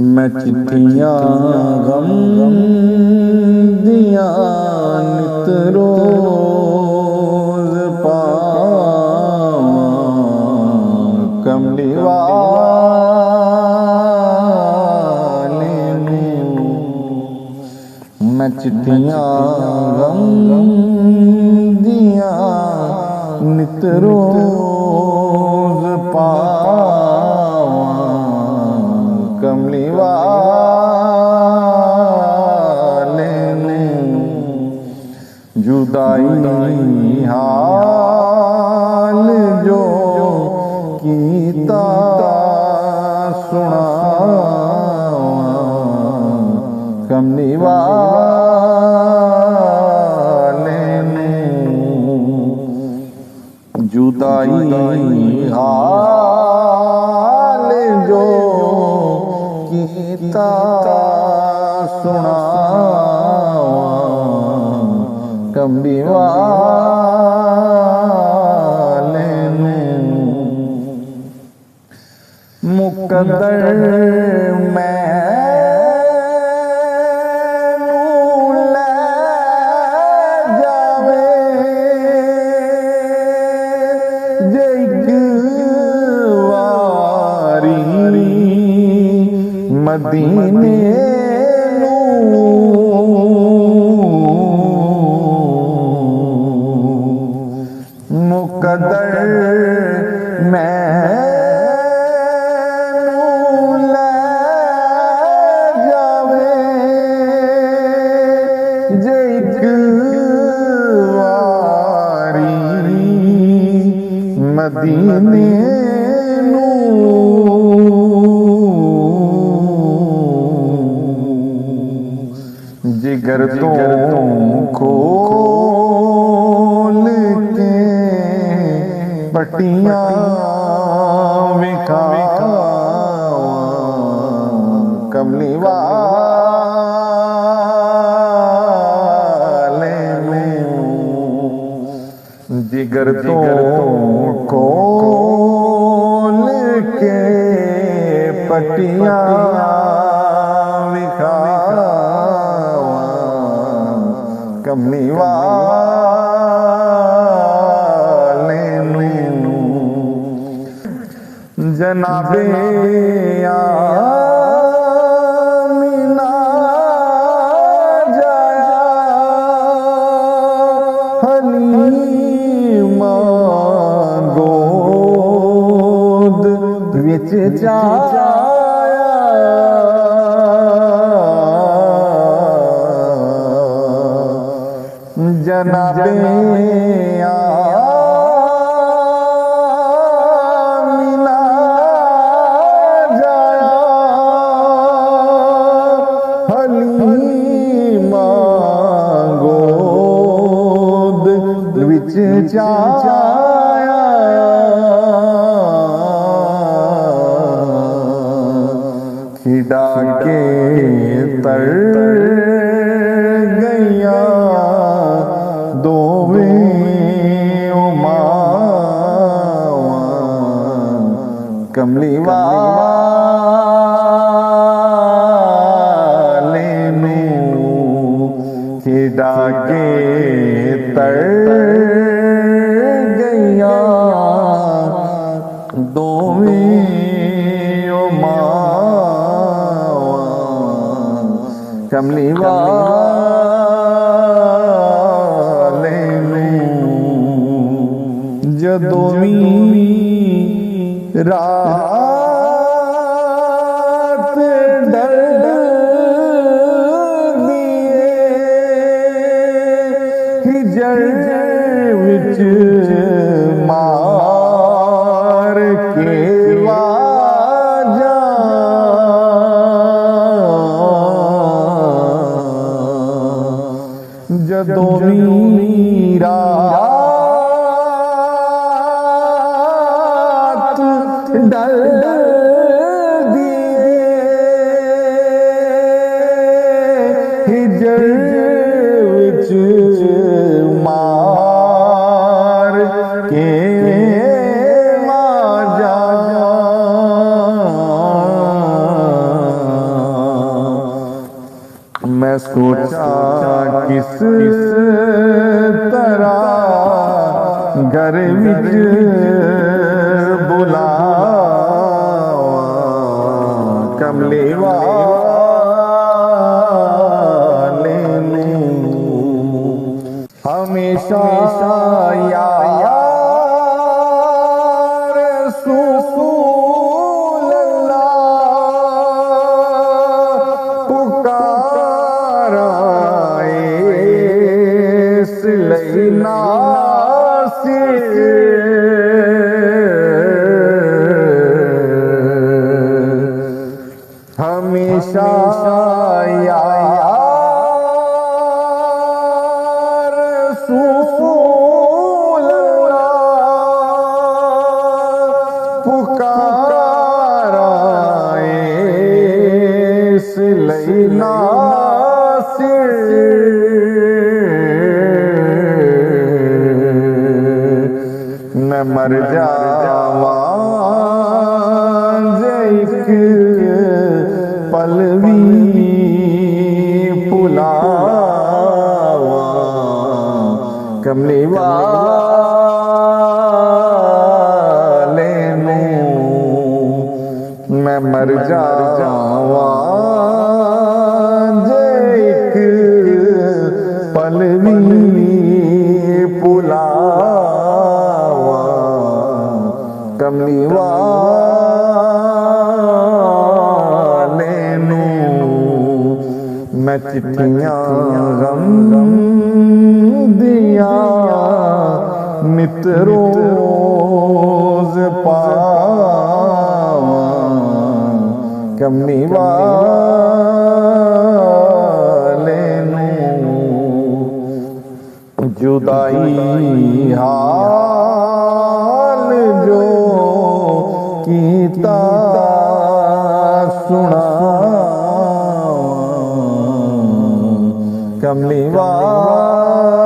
मैं चिट्ठियां गम दिया नित रोज पावां कमली वाले नूं। मैं चिट्ठियां गम दिया नित रोज पावां कमली वाले नूं। जुदाई हाल जो कीता सुनावां कमली वाले नूं। जुदाई हाल जो कीता सुनावां कमली वाले नूं। मुकद्दर मैनूं लै जावे जे इक वारी मदीने मुकद्दर मैनूं लै जावे जे इक वारी मदीने जिगर तो खोल के पट्टियां विखावां कमली वाले नूं। जिगर तो खोल के पट्टियां कमली वाले नूं। जनाबे आमीना जाया हलीमा गोद विच जाया जनाबे आमीना जाया हलीमा गोद विच जाया खिड़ा के तर गैया कमली वाले नूं। खिड़ा के तर गैया दोवें कमली वाले नूं। जदों रात दर्द दिए हिजर विच मार के वाजा जदों मीरा डल दिए हिजर विच मार के वाजा मैं सोचा किस तरह घर विच बुलावा कमली वाले नूं हमेशा यार रसूल अल्लाह पुकारा इसलिए नासिर हमेशा यार रसूल अल्लाह पुकारा इसलिए नासिर मैं मर जावा एक पल भी पुलावा कमली वाले नूं मैं मर जावा एक पल भी पुलावा कमली वाले नूं मैं चिट्ठियां गम दिया नित रोज पावा कमली वाले नूं जुदाई हाल जो कीता सुना कमली वाले